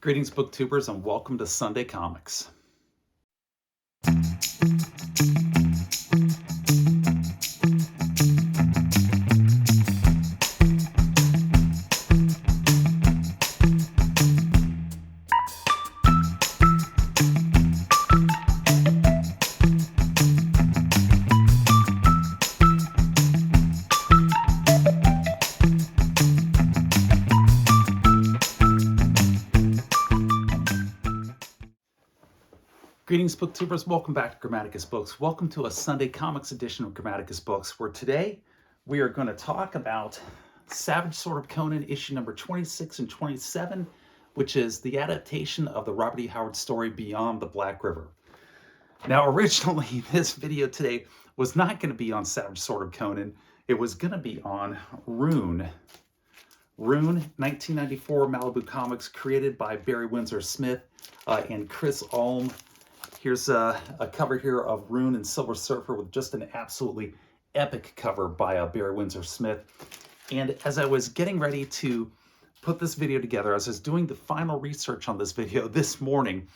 Greetings, booktubers, and welcome to Sunday Comics. Greetings, booktubers. Welcome back to Grammaticus Books. Welcome to a Sunday Comics edition of Grammaticus Books, where today we are going to talk about Savage Sword of Conan, issue number 26 and 27, which is the adaptation of the Robert E. Howard story Beyond the Black River. Now, originally, this video today was not going to be on Savage Sword of Conan. It was going to be on Rune. Rune, 1994 Malibu Comics, created by Barry Windsor Smith and Chris Ulm. Here's a cover here of Rune and Silver Surfer with just an absolutely epic cover by Barry Windsor Smith. And as I was getting ready to put this video together, as I was doing the final research on this video this morning,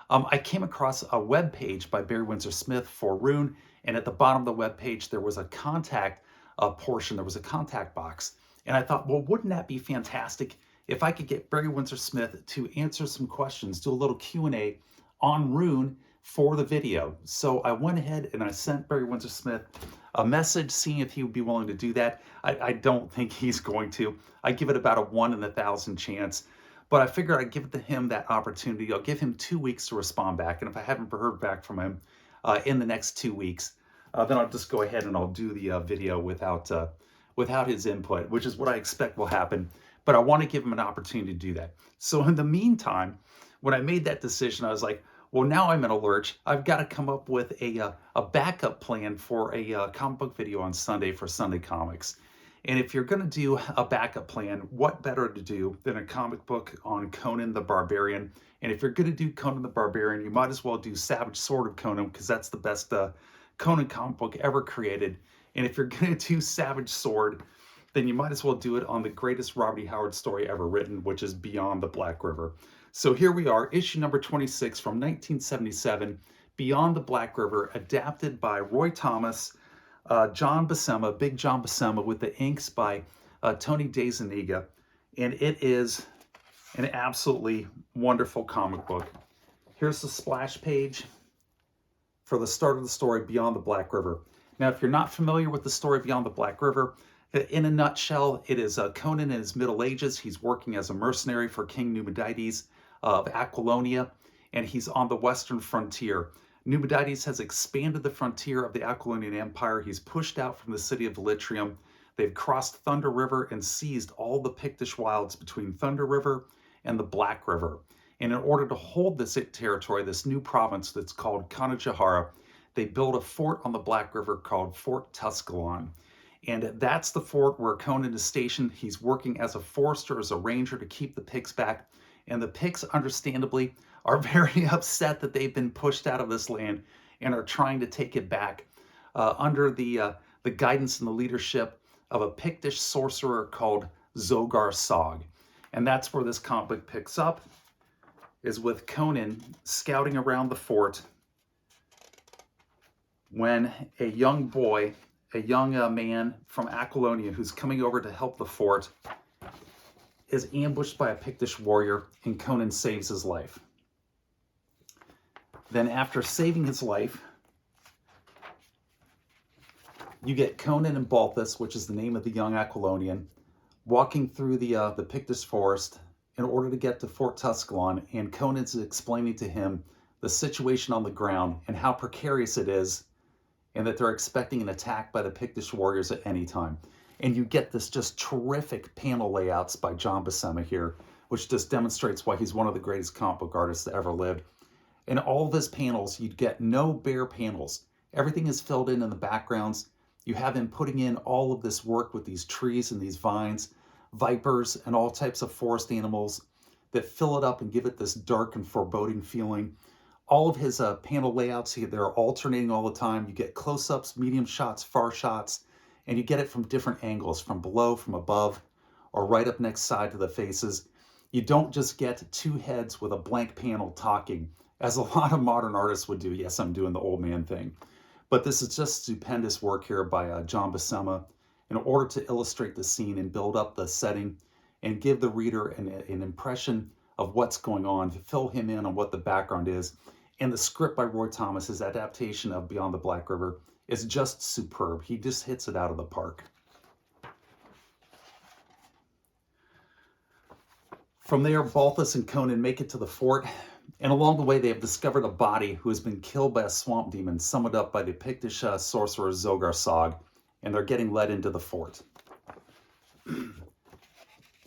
I came across a web page by Barry Windsor Smith for Rune, and at the bottom of the web page there was a contact portion, there was a contact box. And I thought, well, wouldn't that be fantastic if I could get Barry Windsor Smith to answer some questions, do a little Q&A on Rune for the video. So I went ahead and I sent Barry Windsor Smith a message seeing if he would be willing to do that. I don't think he's going to. I give it about a 1 in 1,000 chance, but I figured I'd give him that opportunity. I'll give him 2 weeks to respond back, and if I haven't heard back from him in the next 2 weeks, then I'll just go ahead and I'll do the video without his input, which is what I expect will happen. But I want to give him an opportunity to do that. So in the meantime, when I made that decision, I was like, well, now I'm in a lurch. I've got to come up with a backup plan for a comic book video on Sunday for Sunday Comics. And if you're going to do a backup plan, what better to do than a comic book on Conan the Barbarian? And if you're going to do Conan the Barbarian, you might as well do Savage Sword of Conan, because that's the best Conan comic book ever created. And if you're going to do Savage Sword, then you might as well do it on the greatest Robert E. Howard story ever written, which is Beyond the Black River. So here we are, issue number 26 from 1977, Beyond the Black River, adapted by Roy Thomas, John Buscema, Big John Buscema, with the inks by Tony DeZuniga. And it is an absolutely wonderful comic book. Here's the splash page for the start of the story, Beyond the Black River. Now, if you're not familiar with the story Beyond the Black River, in a nutshell, it is Conan in his Middle Ages. He's working as a mercenary for King Numidides of Aquilonia, and he's on the western frontier. Numidides has expanded the frontier of the Aquilonian Empire. He's pushed out from the city of Velitrium. They've crossed Thunder River and seized all the Pictish wilds between Thunder River and the Black River. And in order to hold this territory, this new province that's called Kanajahara, they built a fort on the Black River called Fort Tusculon. And that's the fort where Conan is stationed. He's working as a forester, as a ranger, to keep the Picts back. And the Picts, understandably, are very upset that they've been pushed out of this land and are trying to take it back under the guidance and the leadership of a Pictish sorcerer called Zogar Sog. And that's where this comic book picks up, is with Conan scouting around the fort when a young boy, a young man from Aquilonia who's coming over to help the fort, is ambushed by a Pictish warrior, and Conan saves his life. Then after saving his life, you get Conan and Balthus, which is the name of the young Aquilonian, walking through the Pictish forest in order to get to Fort Tusculon, and Conan's explaining to him the situation on the ground and how precarious it is, and that they're expecting an attack by the Pictish warriors at any time. And you get this just terrific panel layouts by John Buscema here, which just demonstrates why he's one of the greatest comic book artists that ever lived. In all of his panels, you'd get no bare panels. Everything is filled in the backgrounds. You have him putting in all of this work with these trees and these vines, vipers, and all types of forest animals that fill it up and give it this dark and foreboding feeling. All of his panel layouts, they're alternating all the time. You get close-ups, medium shots, far shots, and you get it from different angles, from below, from above, or right up next side to the faces. You don't just get two heads with a blank panel talking, as a lot of modern artists would do. Yes, I'm doing the old man thing. But this is just stupendous work here by John Buscema in order to illustrate the scene and build up the setting and give the reader an impression of what's going on, to fill him in on what the background is. And the script by Roy Thomas, his adaptation of Beyond the Black River, is just superb. He just hits it out of the park. From there, Balthus and Conan make it to the fort, and along the way they have discovered a body who has been killed by a swamp demon summoned up by the Pictish sorcerer Zogar Sog, and they're getting led into the fort.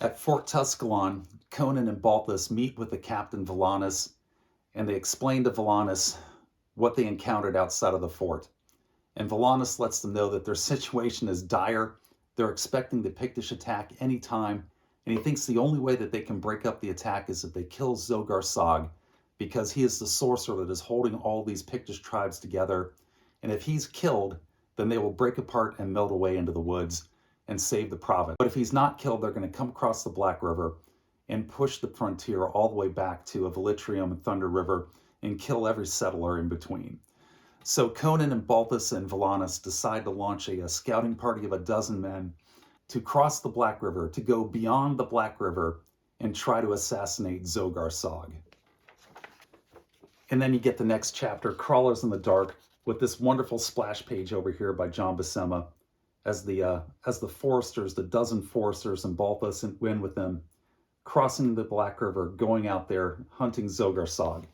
At Fort Tusculon, Conan and Balthus meet with the captain Vilanus, and they explain to Vilanus what they encountered outside of the fort. And Vilanus lets them know that their situation is dire. They're expecting the Pictish attack anytime, and he thinks the only way that they can break up the attack is if they kill Zogar Sog, because he is the sorcerer that is holding all these Pictish tribes together. And if he's killed, then they will break apart and melt away into the woods and save the province. But if he's not killed, they're going to come across the Black River and push the frontier all the way back to Avilitrium and Thunder River and kill every settler in between. So Conan and Balthus and Vilanus decide to launch a scouting party of 12 men to cross the Black River, to go beyond the Black River and try to assassinate Zogar Sog. And then you get the next chapter, Crawlers in the Dark, with this wonderful splash page over here by John Buscema as the foresters, the 12 foresters and Balthus win with them, crossing the Black River, going out there, hunting Zogar Sog.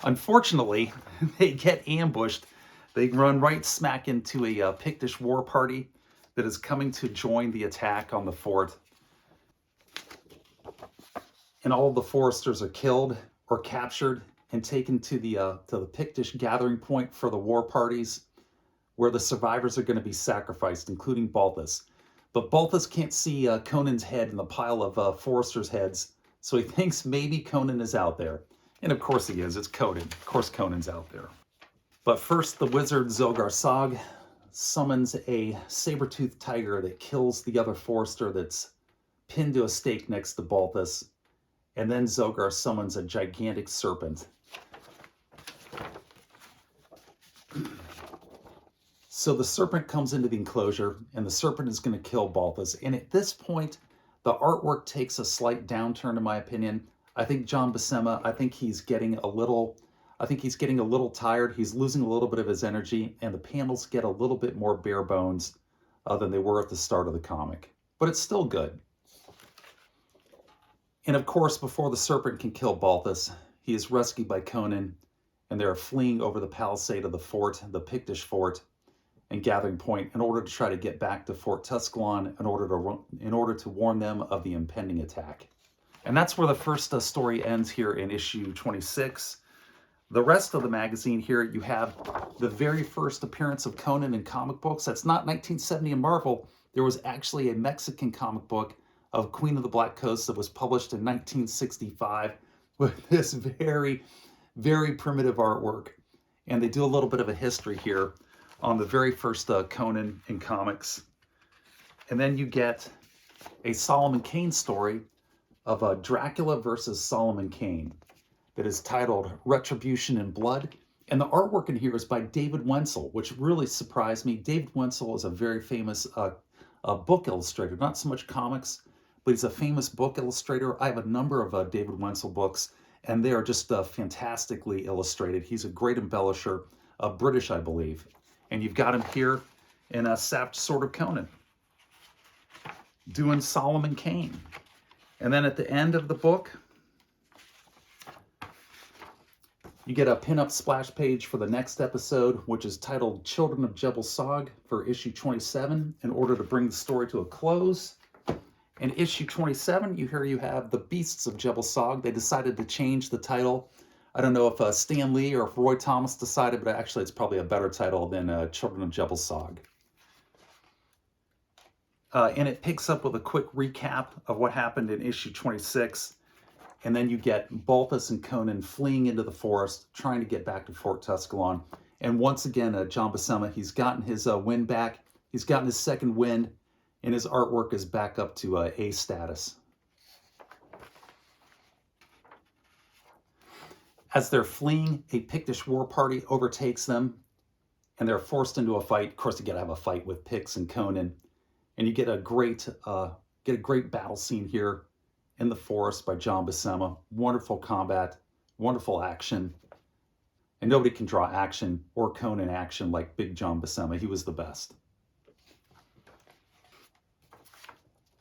Unfortunately, they get ambushed. They run right smack into a Pictish war party that is coming to join the attack on the fort. And all of the foresters are killed or captured and taken to the Pictish gathering point for the war parties, where the survivors are going to be sacrificed, including Balthus. But Balthus can't see Conan's head in the pile of foresters' heads, so he thinks maybe Conan is out there. And of course he is. It's Conan. Of course Conan's out there. But first, the wizard Zogar Sog summons a saber-toothed tiger that kills the other forester that's pinned to a stake next to Balthus. And then Zogar summons a gigantic serpent. So the serpent comes into the enclosure, and the serpent is going to kill Balthus. And at this point, the artwork takes a slight downturn, in my opinion. I think John Buscema, I think he's getting a little tired. He's losing a little bit of his energy, and the panels get a little bit more bare bones than they were at the start of the comic. But it's still good. And of course, before the serpent can kill Balthus, he is rescued by Conan, and they are fleeing over the palisade of the fort, the Pictish fort, and gathering point, in order to try to get back to Fort Tusculon in order to warn them of the impending attack. And that's where the first story ends here in issue 26. The rest of the magazine here, you have the very first appearance of Conan in comic books. That's not 1970 in Marvel. There was actually a Mexican comic book of Queen of the Black Coast that was published in 1965 with this very, very primitive artwork. And they do a little bit of a history here on the very first Conan in comics. And then you get a Solomon Kane story of Dracula versus Solomon Kane that is titled Retribution in Blood. And the artwork in here is by David Wenzel, which really surprised me. David Wenzel is a very famous book illustrator, not so much comics, but he's a famous book illustrator. I have a number of David Wenzel books, and they are just fantastically illustrated. He's a great embellisher, British, I believe. And you've got him here in a Savage Sword of Conan, doing Solomon Kane. And then at the end of the book, you get a pin-up splash page for the next episode, which is titled Children of Jhebbal Sog for issue 27, in order to bring the story to a close. In issue 27, you have the Beasts of Jhebbal Sog. They decided to change the title. I don't know if Stan Lee or if Roy Thomas decided, but actually it's probably a better title than Children of Jhebbal Sog. And it picks up with a quick recap of what happened in issue 26. And then you get Balthus and Conan fleeing into the forest, trying to get back to Fort Tusculon. And once again, John Buscema, he's gotten his wind back. He's gotten his second wind, and his artwork is back up to A status. As they're fleeing, a Pictish war party overtakes them, and they're forced into a fight. Of course, you got to have a fight with Picts and Conan, and you get a great battle scene here in the forest by John Buscema. Wonderful combat, wonderful action, and nobody can draw action or Conan action like Big John Buscema. He was the best.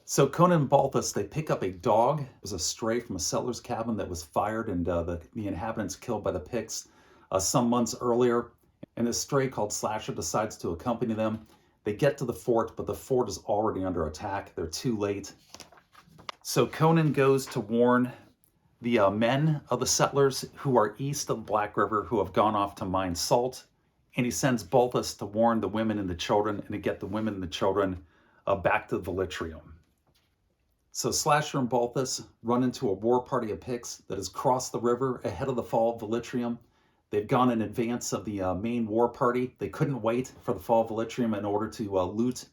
So Conan and Balthus, they pick up a dog. It was a stray from a settler's cabin that was fired, and the inhabitants killed by the Picts some months earlier. And this stray called Slasher decides to accompany them. They get to the fort, but the fort is already under attack. They're too late. So Conan goes to warn the men of the settlers who are east of the Black River, who have gone off to mine salt. And he sends Balthus to warn the women and the children, and to get the women and the children back to Velitrium. So Slasher and Balthus run into a war party of Picts that has crossed the river ahead of the fall of Velitrium. They've gone in advance of the main war party. They couldn't wait for the fall of Velitrium in order to loot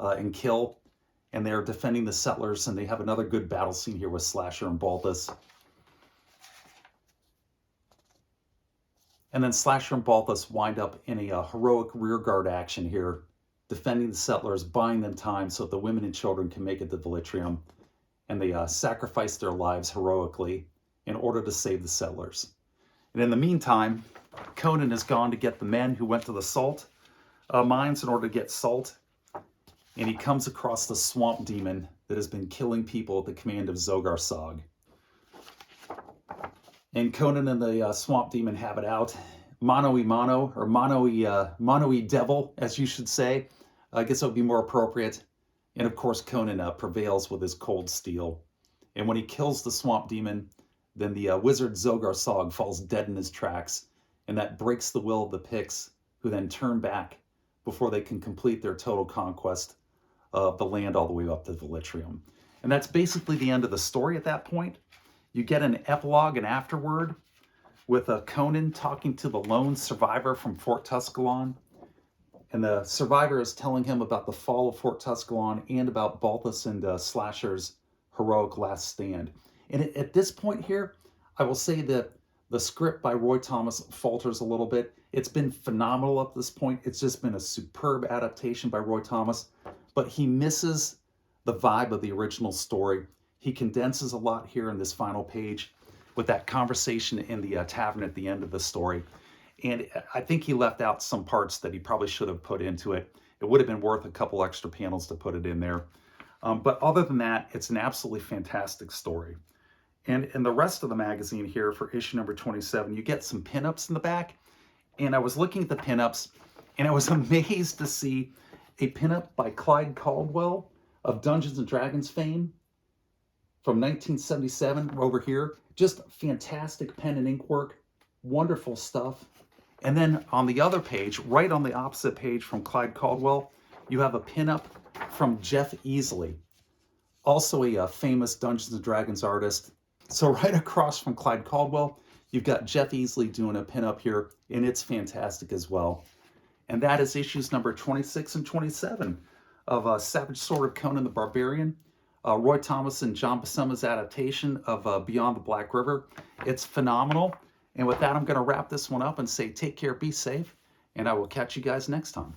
and kill. And they're defending the settlers, and they have another good battle scene here with Slasher and Balthus. And then Slasher and Balthus wind up in a heroic rearguard action here, defending the settlers, buying them time so that the women and children can make it to Velitrium. And they sacrifice their lives heroically in order to save the settlers. And in the meantime, Conan has gone to get the men who went to the salt mines in order to get salt. And he comes across the swamp demon that has been killing people at the command of Zogar Sog. And Conan and the swamp demon have it out. Mano-y-mano, or mano-y-devil, as you should say. I guess it would be more appropriate. And of course, Conan prevails with his cold steel. And when he kills the swamp demon, then the wizard Zogar Sog falls dead in his tracks. And that breaks the will of the Picts, who then turn back before they can complete their total conquest of the land all the way up to Velitrium. And that's basically the end of the story at that point. You get an epilogue and afterword with Conan talking to the lone survivor from Fort Tusculon. And the survivor is telling him about the fall of Fort Tusculon and about Balthus and Slasher's heroic last stand. And at this point here, I will say that the script by Roy Thomas falters a little bit. It's been phenomenal up to this point. It's just been a superb adaptation by Roy Thomas, but he misses the vibe of the original story. He condenses a lot here in this final page with that conversation in the tavern at the end of the story. And I think he left out some parts that he probably should have put into it. It would have been worth a couple extra panels to put it in there. But other than that, it's an absolutely fantastic story. And in the rest of the magazine here for issue number 27, you get some pinups in the back. And I was looking at the pinups, and I was amazed to see a pinup by Clyde Caldwell of Dungeons & Dragons fame from 1977 over here. Just fantastic pen and ink work, wonderful stuff. And then on the other page, right on the opposite page from Clyde Caldwell, you have a pinup from Jeff Easley, also a famous Dungeons & Dragons artist. So right across from Clyde Caldwell, you've got Jeff Easley doing a pinup here, and it's fantastic as well. And that is issues number 26 and 27 of Savage Sword of Conan the Barbarian, Roy Thomas and John Buscema's adaptation of Beyond the Black River. It's phenomenal. And with that, I'm going to wrap this one up and say take care, be safe, and I will catch you guys next time.